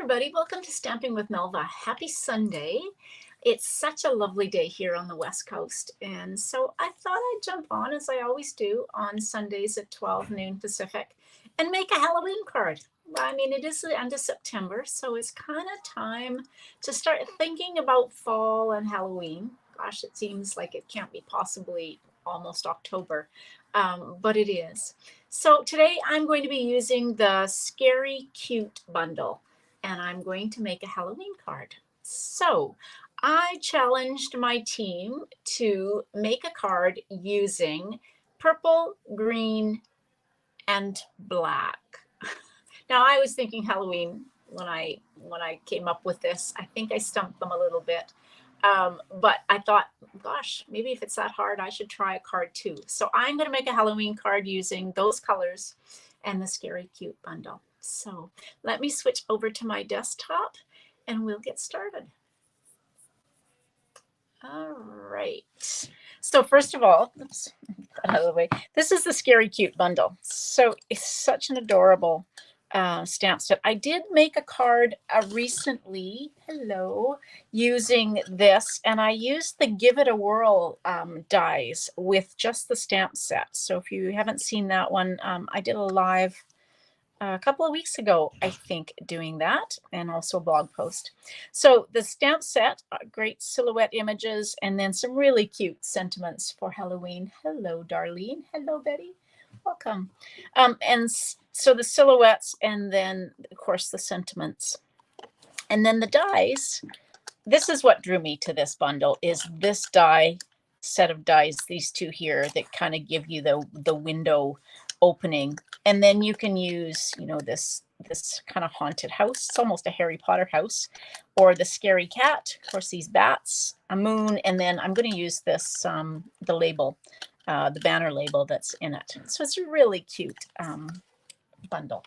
everybody, welcome to Stamping with Melva. Happy Sunday. It's such a lovely day here on the West Coast, and so I thought I'd jump on, as I always do, on Sundays at 12 noon Pacific and make a Halloween card. I mean, it is the end of September, so it's kind of time to start thinking about fall and Halloween. Gosh, it seems like it can't be possibly almost October, but it is. So today I'm going to be using the Scary Cute bundle, and I'm going to make a Halloween card. So I challenged my team to make a card using purple, green, and black. Now I was thinking Halloween when I came up with this. I think I stumped them a little bit. But I thought, gosh, maybe if it's that hard, I should try a card too. So I'm going to make a Halloween card using those colors and the Scary Cute bundle. So let me switch over to my desktop and we'll get started. All right. So first of all, oops, out of the way. This is the Scary Cute bundle. So it's such an adorable stamp set. I did make a card recently, hello, using this, and I used the Give It a Whirl dies with just the stamp set. So if you haven't seen that one, I did a live a couple of weeks ago, I think, doing that, and also a blog post. So the stamp set, great silhouette images, and then some really cute sentiments for Halloween. Hello, Darlene. Hello, Betty. Welcome. And so the silhouettes, and then, of course, the sentiments. And then the dies. This is what drew me to this bundle, is this die, set of dies, these two here, that kind of give you the window opening. And then you can use, you know, this kind of haunted house. It's almost a Harry Potter house, or the scary cat, of course, these bats, a moon, and then I'm going to use this, the label, the banner label that's in it. So it's a really cute bundle.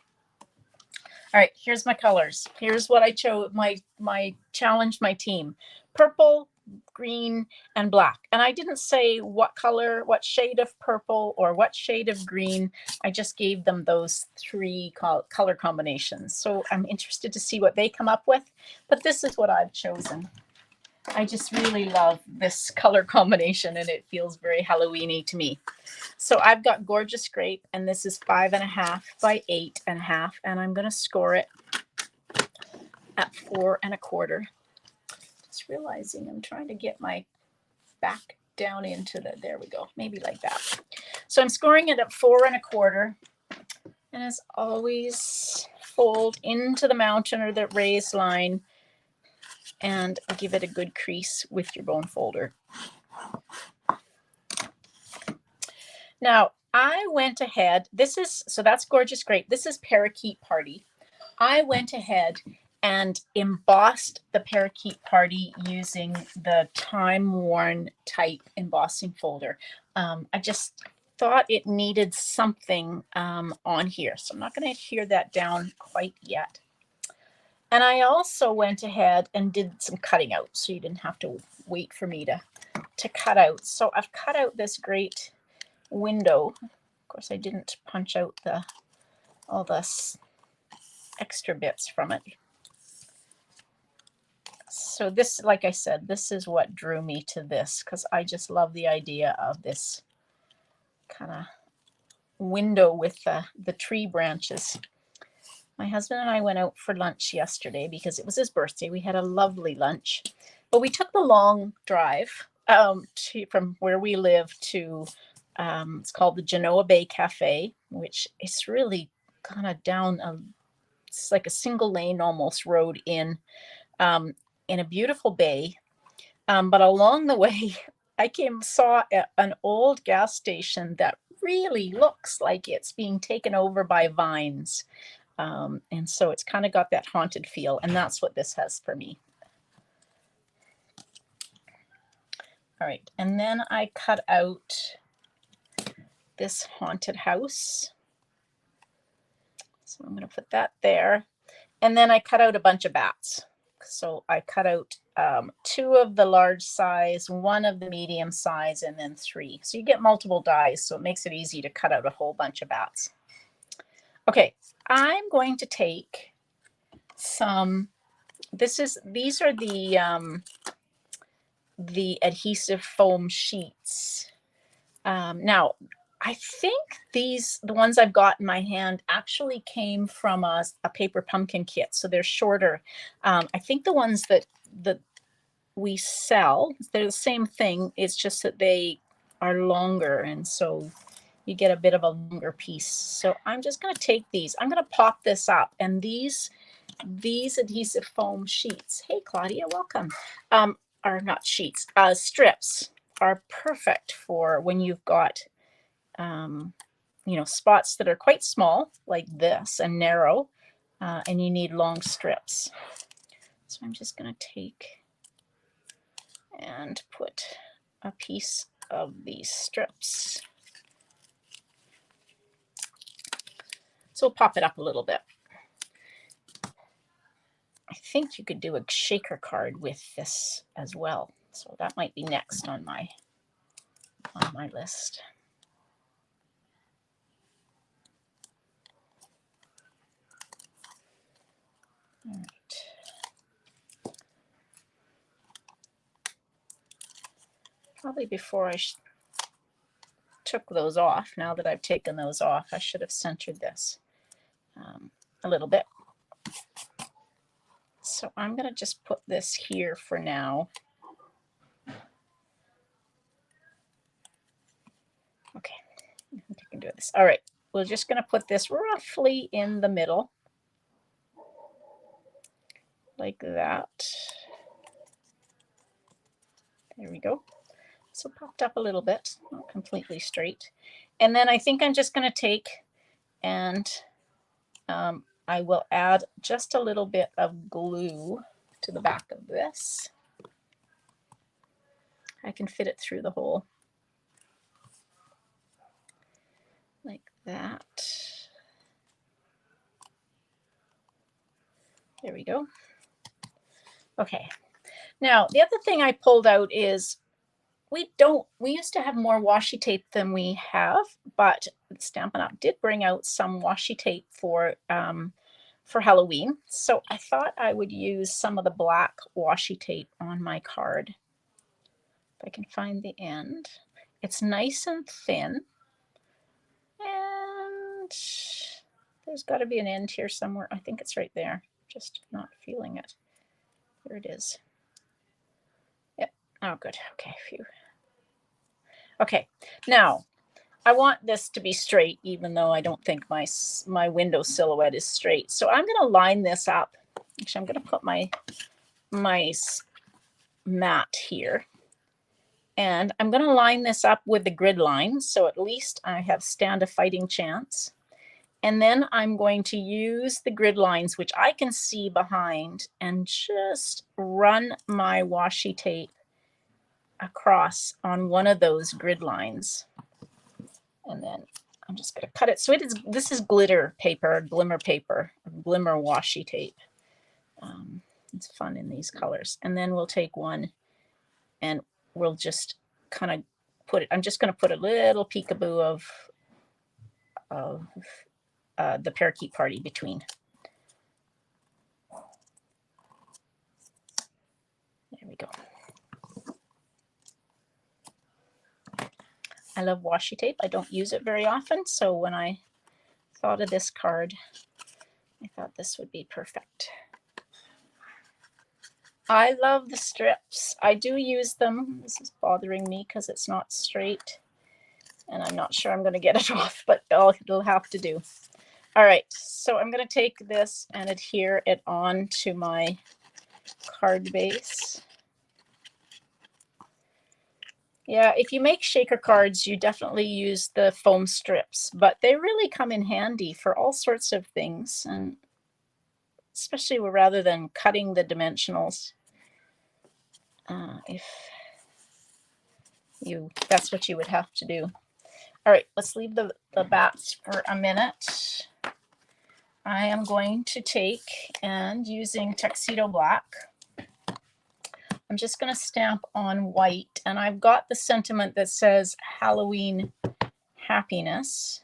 All right, here's my colors. Here's what I chose, my challenge, my team: purple, green, and black. And I didn't say what color, what shade of purple or what shade of green. I just gave them those three color combinations. So I'm interested to see what they come up with, but this is what I've chosen. I just really love this color combination, and it feels very Halloween-y to me. So I've got Gorgeous Grape, and this is 5.5 by 8.5, and I'm going to score it at 4 1/4. Just realizing I'm trying to get my back down into the, there we go, maybe like that. So I'm scoring it at 4 1/4, and as always, fold into the mountain or the raised line, and give it a good crease with your bone folder. Now, I went ahead, so that's Gorgeous Grape. This is Parakeet Party. I went ahead and embossed the Parakeet Party using the time-worn type embossing folder. I just thought it needed something on here, so I'm not going to adhere that down quite yet. And I also went ahead and did some cutting out, so you didn't have to wait for me to cut out. So I've cut out this great window. Of course, I didn't punch out all this extra bits from it. So this, like I said, this is what drew me to this, because I just love the idea of this kind of window with the tree branches. My husband and I went out for lunch yesterday because it was his birthday. We had a lovely lunch, but we took the long drive from where we live to, it's called the Genoa Bay Cafe, which is really kind of down, it's like a single lane almost road in a beautiful bay. But along the way, I saw an old gas station that really looks like it's being taken over by vines. And so it's kind of got that haunted feel, and that's what this has for me. All right, and then I cut out this haunted house. So I'm going to put that there. And then I cut out a bunch of bats. So I cut out 2 of the large size, 1 of the medium size, and then 3. So you get multiple dies, so it makes it easy to cut out a whole bunch of bats. Okay, I'm going to take some, these are the adhesive foam sheets. Now, I think the ones I've got in my hand actually came from a paper pumpkin kit, so they're shorter. I think the ones that we sell, they're the same thing. It's just that they are longer, and so you get a bit of a longer piece. So I'm just going to take these. I'm going to pop this up, and these adhesive foam sheets. Hey, Claudia, welcome. Are not sheets. Strips are perfect for when you've got you know, spots that are quite small like this and narrow, and you need long strips. So I'm just going to take and put a piece of these strips. So we'll pop it up a little bit. I think you could do a shaker card with this as well. So that might be next on my list. All right. Probably before I took those off, now that I've taken those off, I should have centered this a little bit. So I'm going to just put this here for now. Okay, I think I can do this. All right, we're just going to put this roughly in the middle, like that. There we go. So popped up a little bit, not completely straight. And then I think I'm just going to take and I will add just a little bit of glue to the back of this. I can fit it through the hole like that. There we go. Okay. Now, the other thing I pulled out is we used to have more washi tape than we have, but Stampin' Up! Did bring out some washi tape for Halloween. So I thought I would use some of the black washi tape on my card. If I can find the end. It's nice and thin. And there's got to be an end here somewhere. I think it's right there. Just not feeling it. There it is. Yep. Oh, good. Okay. Phew. Okay. Now, I want this to be straight, even though I don't think my window silhouette is straight. So I'm going to line this up. Actually, I'm going to put my mat here. And I'm going to line this up with the grid line, so at least I have stand a fighting chance. And then I'm going to use the grid lines, which I can see behind, and just run my washi tape across on one of those grid lines. And then I'm just going to cut it. So this is glitter paper, glimmer paper, glimmer washi tape. It's fun in these colors. And then we'll take one and we'll just kind of put it, I'm just going to put a little peekaboo of the parakeet party between. There we go. I love washi tape. I don't use it very often, so when I thought of this card, I thought this would be perfect. I love the strips. I do use them. This is bothering me because it's not straight, and I'm not sure I'm going to get it off, but it'll have to do. All right, so I'm going to take this and adhere it on to my card base. Yeah, if you make shaker cards, you definitely use the foam strips, but they really come in handy for all sorts of things, and especially rather than cutting the dimensionals. If that's what you would have to do. All right, let's leave the bats for a minute. I am going to take and using Tuxedo Black, I'm just going to stamp on white, and I've got the sentiment that says Halloween happiness,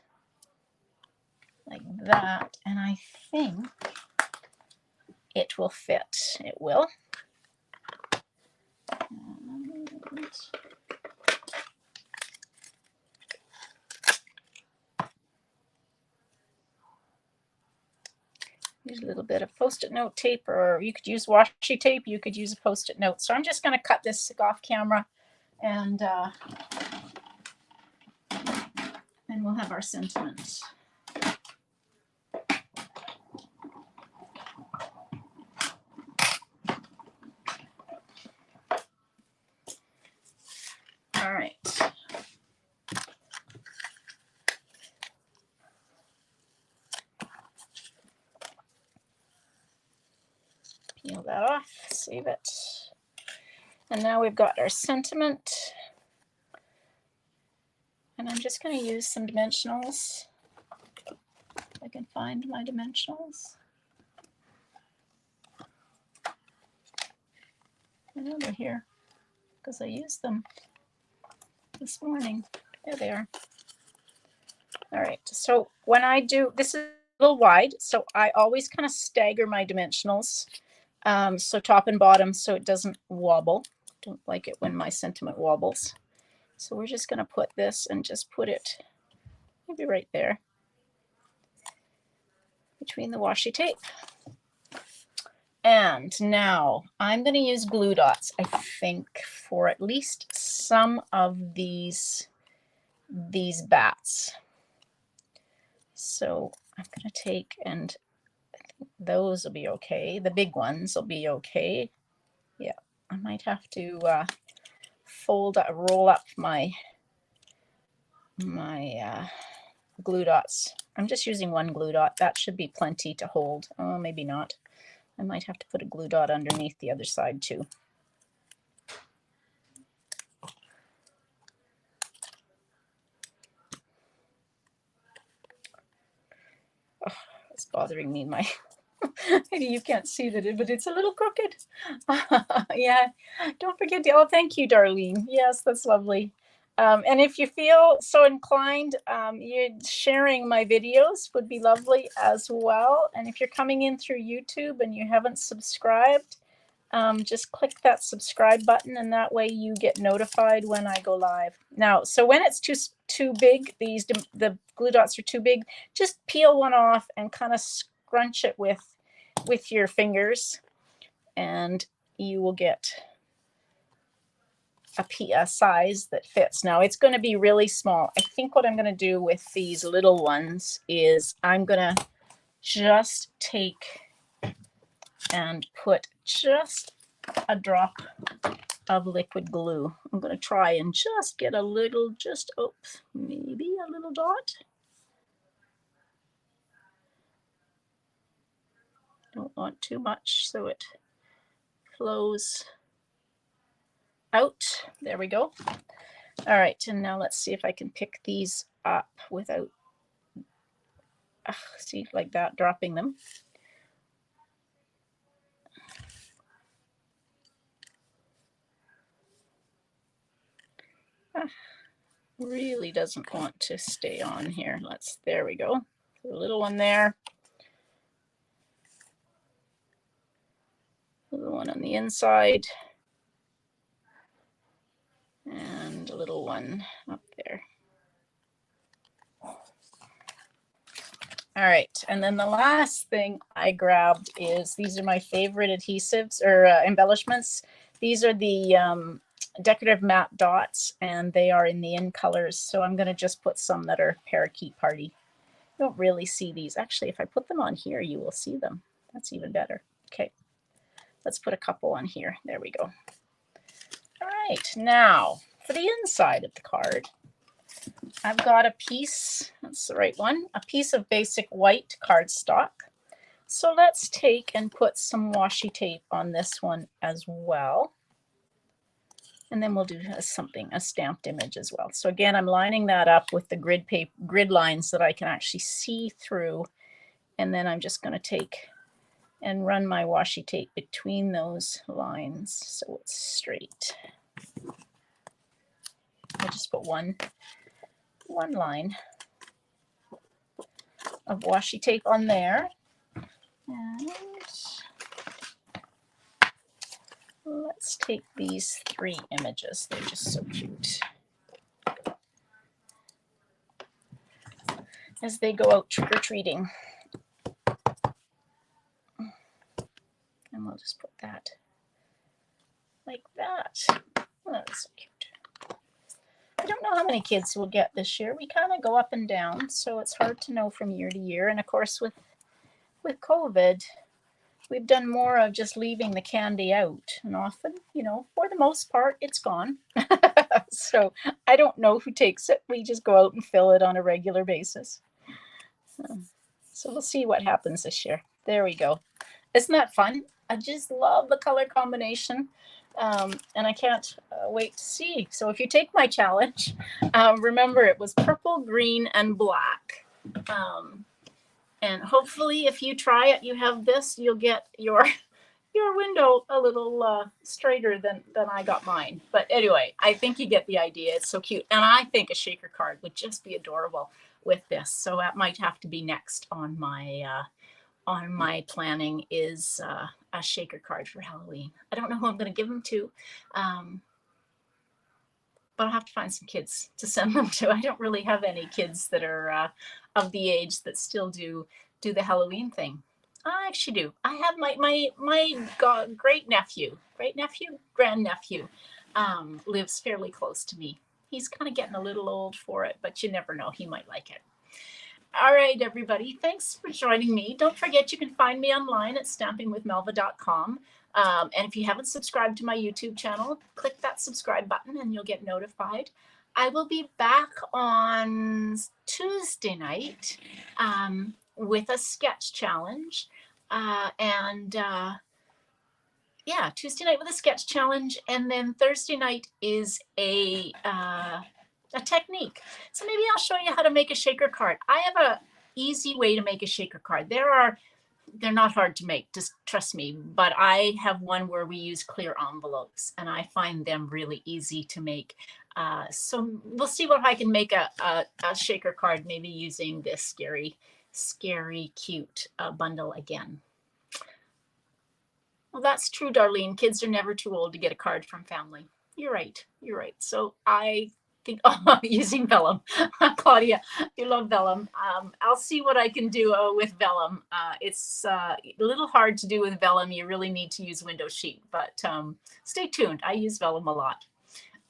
like that. And I think it will fit. It will. And use a little bit of Post-it note tape, or you could use washi tape. You could use a Post-it note. So I'm just going to cut this off camera, and we'll have our sentiment. All right. Peel that off, save it. And now we've got our sentiment. And I'm just going to use some dimensionals. If I can find my dimensionals. I know they're here because I used them this morning. There they are. All right, so when I do, this is a little wide, so I always kind of stagger my dimensionals. So top and bottom, so it doesn't wobble. Don't like it when my sentiment wobbles. So we're just going to put this and just put it maybe right there between the washi tape. And now I'm going to use glue dots, I think, for at least some of these bats. So I'm going to take, and I think those will be okay. The big ones will be okay. Yeah, I might have to roll up my glue dots. I'm just using one glue dot. That should be plenty to hold. Oh, maybe not. I might have to put a glue dot underneath the other side too. Oh, it's bothering me. My maybe you can't see that, but it's a little crooked. Yeah, don't forget to, oh, thank you, Darlene. Yes, that's lovely. And if you feel so inclined, you're sharing my videos would be lovely as well. And if you're coming in through YouTube and you haven't subscribed, just click that subscribe button, and that way you get notified when I go live. Now, so when it's too big, the glue dots are too big, just peel one off and kind of scrunch it with your fingers, and you will get a size that fits. Now it's going to be really small. I think what I'm going to do with these little ones is I'm going to just take and put just a drop of liquid glue. I'm going to try and just get a little, oops, maybe a little dot. Don't want too much so it flows out. There we go. All right, and now let's see if I can pick these up without, see, like that, dropping them. Really doesn't want to stay on here. There we go. A little one there. A little one on the inside. And a little one up there. All right, and then the last thing I grabbed is, these are my favorite adhesives or embellishments. These are the decorative matte dots, and they are in the in colors. So I'm going to just put some that are parakeet party. You don't really see these. Actually, if I put them on here, you will see them. That's even better. Okay, let's put a couple on here. There we go. All right, now for the inside of the card, I've got a piece, that's the right one, a piece of basic white cardstock. So let's take and put some washi tape on this one as well. And then we'll do a stamped image as well. So again, I'm lining that up with the grid lines that I can actually see through. And then I'm just going to take and run my washi tape between those lines so it's straight. I'll just put one line of washi tape on there. And Let's take these 3 images. They're just so cute. As they go out trick-or-treating. And we'll just put that like that. Oh, that's so cute. I don't know how many kids we'll get this year. We kind of go up and down, so it's hard to know from year to year. And of course, with COVID, we've done more of just leaving the candy out. And often, you know, for the most part, it's gone. So I don't know who takes it. We just go out and fill it on a regular basis. So we'll see what happens this year. There we go. Isn't that fun? I just love the color combination. And I can't wait to see. So if you take my challenge, remember it was purple, green, and black. And hopefully if you try it, you have this, you'll get your window a little straighter than I got mine. But anyway, I think you get the idea. It's so cute. And I think a shaker card would just be adorable with this. So that might have to be next on my planning is a shaker card for Halloween. I don't know who I'm going to give them to, but I'll have to find some kids to send them to. I don't really have any kids that are of the age that still do the Halloween thing. I actually do. I have my great nephew, grandnephew, lives fairly close to me. He's kind of getting a little old for it, but you never know. He might like it. All right, everybody. Thanks for joining me. Don't forget you can find me online at stampingwithmelva.com. And if you haven't subscribed to my YouTube channel, click that subscribe button and you'll get notified. I will be back on Tuesday night with a sketch challenge. Yeah, Tuesday night with a sketch challenge. And then Thursday night is a technique. So maybe I'll show you how to make a shaker card. I have a easy way to make a shaker card. They're not hard to make, just trust me, but I have one where we use clear envelopes and I find them really easy to make. So we'll see what I can make a shaker card, maybe using this scary cute bundle again. Well, that's true, Darlene. Kids are never too old to get a card from family. You're right. So I think, using vellum. Claudia, you love vellum. I'll see what I can do with vellum. It's a little hard to do with vellum. You really need to use window sheet, but stay tuned. I use vellum a lot.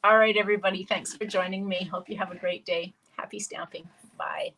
All right, everybody. Thanks for joining me. Hope you have a great day. Happy stamping. Bye.